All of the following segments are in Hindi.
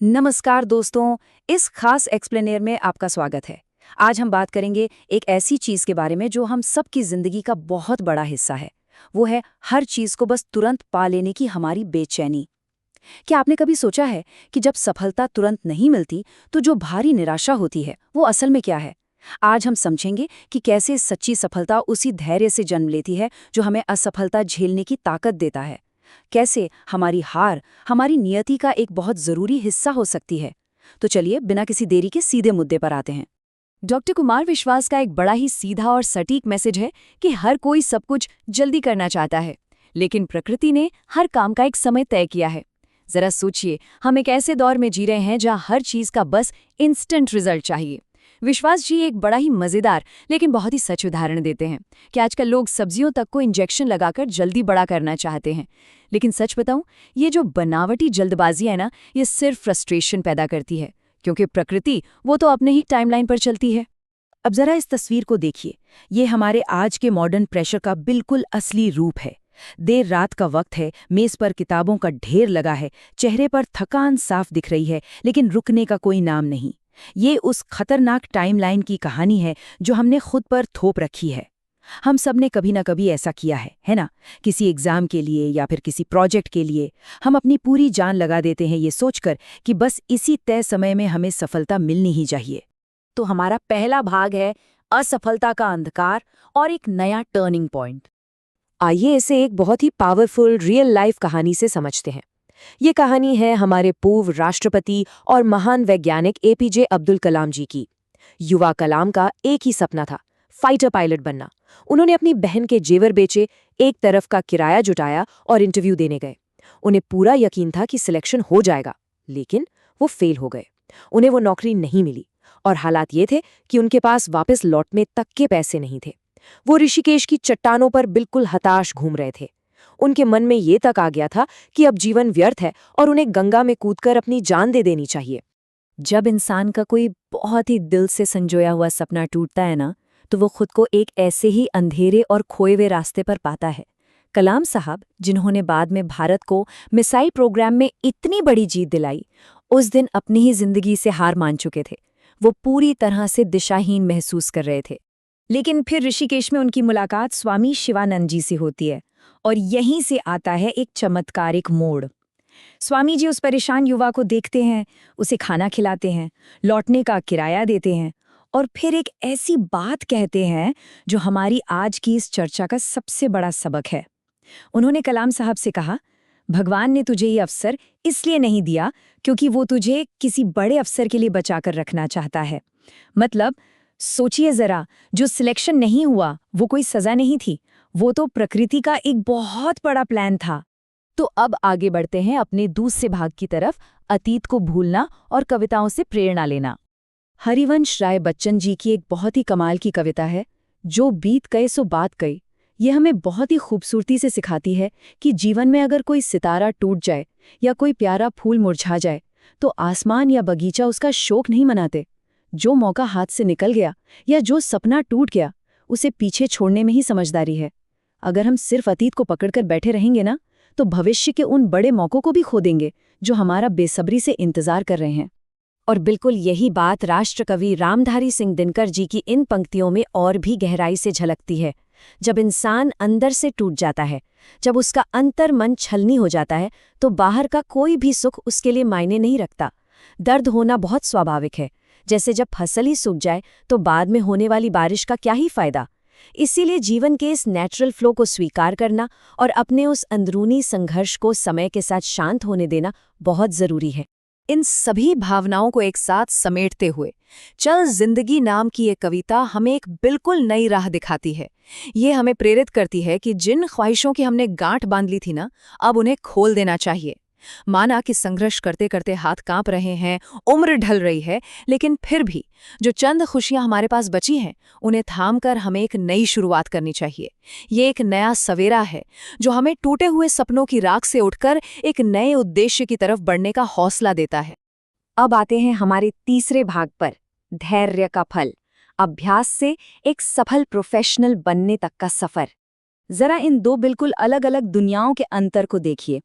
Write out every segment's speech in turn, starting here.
नमस्कार दोस्तों, इस खास एक्सप्लेनेर में आपका स्वागत है। आज हम बात करेंगे एक ऐसी चीज के बारे में जो हम सबकी जिंदगी का बहुत बड़ा हिस्सा है। वो है हर चीज को बस तुरंत पा लेने की हमारी बेचैनी। क्या आपने कभी सोचा है कि जब सफलता तुरंत नहीं मिलती तो जो भारी निराशा होती है वो असल में क्या है? आज हम समझेंगे कि कैसे सच्ची सफलता उसी धैर्य से जन्म लेती है जो हमें असफलता झेलने की ताकत देता है। कैसे हमारी हार हमारी नियति का एक बहुत जरूरी हिस्सा हो सकती है। तो चलिए बिना किसी देरी के सीधे मुद्दे पर आते हैं। डॉक्टर कुमार विश्वास का एक बड़ा ही सीधा और सटीक मैसेज है कि हर कोई सब कुछ जल्दी करना चाहता है, लेकिन प्रकृति ने हर काम का एक समय तय किया है। जरा सोचिए, हम एक ऐसे दौर में जी रहे हैं जहां हर चीज का बस इंस्टेंट रिजल्ट चाहिए। विश्वास जी एक बड़ा ही मजेदार लेकिन बहुत ही सच उदाहरण देते हैं कि आजकल लोग सब्जियों तक को इंजेक्शन लगाकर जल्दी बड़ा करना चाहते हैं। लेकिन सच बताऊं, ये जो बनावटी जल्दबाजी है ना, ये सिर्फ फ्रस्ट्रेशन पैदा करती है, क्योंकि प्रकृति वो तो अपने ही टाइमलाइन पर चलती है। अब जरा इस तस्वीर को देखिए। ये हमारे आज के मॉडर्न प्रेशर का बिल्कुल असली रूप है। देर रात का वक्त है, मेज पर किताबों का ढेर लगा है, चेहरे पर थकान साफ दिख रही है, लेकिन रुकने का कोई नाम नहीं। ये उस खतरनाक टाइमलाइन की कहानी है जो हमने खुद पर थोप रखी है। हम सब ने कभी ना कभी ऐसा किया है ना? किसी एग्जाम के लिए या फिर किसी प्रोजेक्ट के लिए हम अपनी पूरी जान लगा देते हैं, ये सोचकर कि बस इसी तय समय में हमें सफलता मिलनी ही चाहिए। तो हमारा पहला भाग है असफलता का अंधकार और एक नया टर्निंग पॉइंट। आइए इसे एक बहुत ही पावरफुल रियल लाइफ कहानी से समझते हैं। ये कहानी है हमारे पूर्व राष्ट्रपति और महान वैज्ञानिक एपीजे अब्दुल कलाम जी की। युवा कलाम का एक ही सपना था, फाइटर पायलट बनना। उन्होंने अपनी बहन के जेवर बेचे, एक तरफ का किराया जुटाया और इंटरव्यू देने गए। उन्हें पूरा यकीन था कि सिलेक्शन हो जाएगा, लेकिन वो फेल हो गए। उन्हें वो नौकरी नहीं मिली और हालात ये थे कि उनके पास वापस लौटने तक के पैसे नहीं थे। वो ऋषिकेश की चट्टानों पर बिल्कुल हताश घूम रहे थे। उनके मन में ये तक आ गया था कि अब जीवन व्यर्थ है और उन्हें गंगा में कूदकर अपनी जान दे देनी चाहिए। जब इंसान का कोई बहुत ही दिल से संजोया हुआ सपना टूटता है ना, तो वो खुद को एक ऐसे ही अंधेरे और खोए हुए रास्ते पर पाता है। कलाम साहब, जिन्होंने बाद में भारत को मिसाइल प्रोग्राम में इतनी बड़ी जीत दिलाई, उस दिन अपनी ही जिंदगी से हार मान चुके थे। वो पूरी तरह से दिशाहीन महसूस कर रहे थे। लेकिन फिर ऋषिकेश में उनकी मुलाकात स्वामी शिवानंद जी से होती है और यहीं से आता है एक चमत्कारिक मोड़। स्वामी जी उस परेशान युवा को देखते हैं, उसे खाना खिलाते हैं, लौटने का किराया देते हैं और फिर एक ऐसी बात कहते हैं जो हमारी आज की इस चर्चा का सबसे बड़ा सबक है। उन्होंने कलाम साहब से कहा, भगवान ने तुझे ये अवसर इसलिए नहीं दिया क्योंकि वो तुझे किसी बड़े अवसर के लिए बचाकर रखना चाहता है। मतलब सोचिए जरा, जो सिलेक्शन नहीं हुआ वो कोई सजा नहीं थी, वो तो प्रकृति का एक बहुत बड़ा प्लान था। तो अब आगे बढ़ते हैं अपने दूसरे भाग की तरफ, अतीत को भूलना और कविताओं से प्रेरणा लेना। हरिवंश राय बच्चन जी की एक बहुत ही कमाल की कविता है, जो बीत गए सो बात गई। ये हमें बहुत ही खूबसूरती से सिखाती है कि जीवन में अगर कोई सितारा टूट जाए या कोई प्यारा फूल मुरझा जाए तो आसमान या बगीचा उसका शोक नहीं मनाते। जो मौका हाथ से निकल गया या जो सपना टूट गया, उसे पीछे छोड़ने में ही समझदारी है। अगर हम सिर्फ अतीत को पकड़कर बैठे रहेंगे ना, तो भविष्य के उन बड़े मौकों को भी खो देंगे जो हमारा बेसब्री से इंतजार कर रहे हैं। और बिल्कुल यही बात राष्ट्रकवि रामधारी सिंह दिनकर जी की इन पंक्तियों में और भी गहराई से झलकती है। जब इंसान अंदर से टूट जाता है, जब उसका अंतर मन छलनी हो जाता है, तो बाहर का कोई भी सुख उसके लिए मायने नहीं रखता। दर्द होना बहुत स्वाभाविक है। जैसे जब फसल ही सूख जाए तो बाद में होने वाली बारिश का क्या ही फायदा। इसीलिए जीवन के इस नेचुरल फ्लो को स्वीकार करना और अपने उस अंदरूनी संघर्ष को समय के साथ शांत होने देना बहुत जरूरी है। इन सभी भावनाओं को एक साथ समेटते हुए चल जिंदगी नाम की ये कविता हमें एक बिल्कुल नई राह दिखाती है। ये हमें प्रेरित करती है कि जिन ख्वाहिशों की हमने गांठ बांध ली थी ना, अब उन्हें खोल देना चाहिए। माना कि संघर्ष करते करते हाथ कांप रहे हैं, उम्र ढल रही है, लेकिन फिर भी जो चंद खुशियां हमारे पास बची हैं, उन्हें थामकर हमें एक नई शुरुआत करनी चाहिए। ये एक नया सवेरा है जो हमें टूटे हुए सपनों की राख से उठकर एक नए उद्देश्य की तरफ बढ़ने का हौसला देता है। अब आते हैं हमारे तीसरे भाग पर, धैर्य का फल, अभ्यास से एक सफल प्रोफेशनल बनने तक का सफर। जरा इन दो बिल्कुल अलग अलग दुनियाओं के अंतर को देखिए।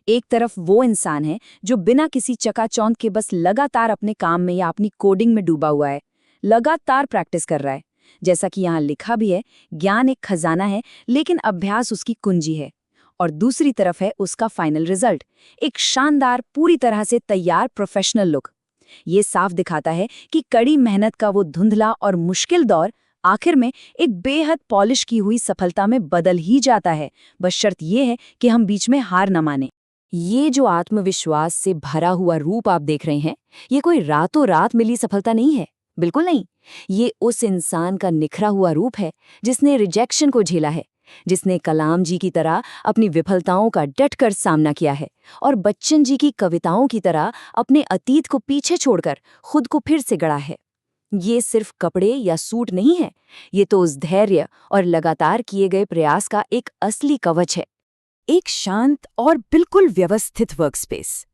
एक तरफ वो इंसान है जो बिना किसी चकाचौंध के बस लगातार अपने काम में या अपनी कोडिंग में डूबा हुआ है, लगातार प्रैक्टिस कर रहा है। जैसा कि यहाँ लिखा भी है, ज्ञान एक खजाना है लेकिन अभ्यास उसकी कुंजी है। और दूसरी तरफ है उसका फाइनल रिजल्ट, एक शानदार, पूरी तरह से तैयार प्रोफेशनल लुक। ये साफ दिखाता है कि कड़ी मेहनत का वो धुंधला और मुश्किल दौर आखिर में एक बेहद पॉलिश की हुई सफलता में बदल ही जाता है। बस शर्त ये है कि हम बीच में हार न माने। ये जो आत्मविश्वास से भरा हुआ रूप आप देख रहे हैं, ये कोई रातों रात मिली सफलता नहीं है, बिल्कुल नहीं। ये उस इंसान का निखरा हुआ रूप है जिसने रिजेक्शन को झेला है, जिसने कलाम जी की तरह अपनी विफलताओं का डटकर सामना किया है और बच्चन जी की कविताओं की तरह अपने अतीत को पीछे छोड़कर खुद को फिर से गढ़ा है। ये सिर्फ कपड़े या सूट नहीं है, ये तो उस धैर्य और लगातार किए गए प्रयास का एक असली कवच है। एक शांत और बिल्कुल व्यवस्थित वर्कस्पेस।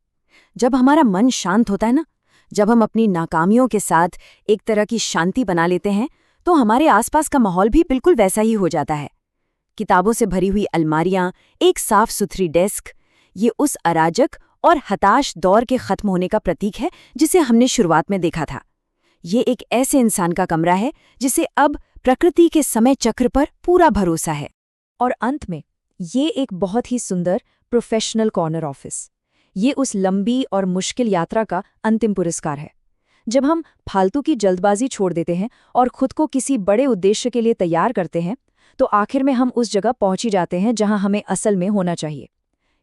जब हमारा मन शांत होता है ना, जब हम अपनी नाकामियों के साथ एक तरह की शांति बना लेते हैं, तो हमारे आसपास का माहौल भी बिल्कुल वैसा ही हो जाता है। किताबों से भरी हुई अलमारियां, एक साफ सुथरी डेस्क, ये उस अराजक और हताश दौर के खत्म होने का प्रतीक है जिसे हमने शुरुआत में देखा था। ये एक ऐसे इंसान का कमरा है जिसे अब प्रकृति के समय चक्र पर पूरा भरोसा है। और अंत में ये एक बहुत ही सुंदर प्रोफेशनल कॉर्नर ऑफिस। ये उस लंबी और मुश्किल यात्रा का अंतिम पुरस्कार है। जब हम फालतू की जल्दबाजी छोड़ देते हैं और खुद को किसी बड़े उद्देश्य के लिए तैयार करते हैं, तो आखिर में हम उस जगह पहुंच ही जाते हैं जहां हमें असल में होना चाहिए।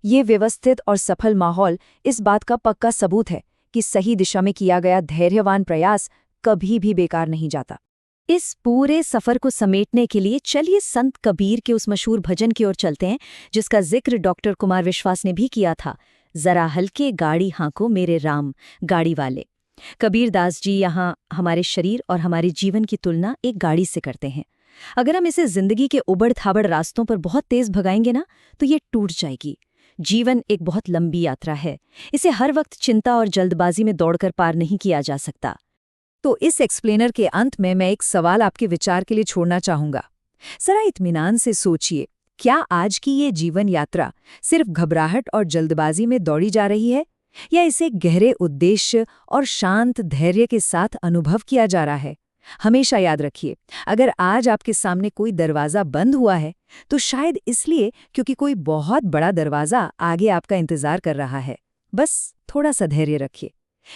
ये व्यवस्थित और सफल माहौल इस बात का पक्का सबूत है कि सही दिशा में किया गया धैर्यवान प्रयास कभी भी बेकार नहीं जाता। इस पूरे सफर को समेटने के लिए चलिए संत कबीर के उस मशहूर भजन की ओर चलते हैं जिसका जिक्र डॉक्टर कुमार विश्वास ने भी किया था। जरा हल्के गाड़ी हाँको मेरे राम, गाड़ी वाले। कबीरदास जी यहाँ हमारे शरीर और हमारे जीवन की तुलना एक गाड़ी से करते हैं। अगर हम इसे जिंदगी के उबड़-खाबड़ रास्तों पर बहुत तेज भगाएंगे ना, तो ये टूट जाएगी। जीवन एक बहुत लंबी यात्रा है, इसे हर वक्त चिंता और जल्दबाजी में दौड़कर पार नहीं किया जा सकता। तो इस एक्सप्लेनर के अंत में मैं एक सवाल आपके विचार के लिए छोड़ना चाहूंगा। जरा इत्मीनान से सोचिए, क्या आज की ये जीवन यात्रा सिर्फ घबराहट और जल्दबाजी में दौड़ी जा रही है, या इसे गहरे उद्देश्य और शांत धैर्य के साथ अनुभव किया जा रहा है? हमेशा याद रखिए, अगर आज आपके सामने कोई दरवाज़ा बंद हुआ है, तो शायद इसलिए क्योंकि कोई बहुत बड़ा दरवाज़ा आगे आपका इंतज़ार कर रहा है। बस थोड़ा सा धैर्य रखिए।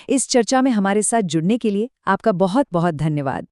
इस चर्चा में हमारे साथ जुड़ने के लिए आपका बहुत बहुत धन्यवाद।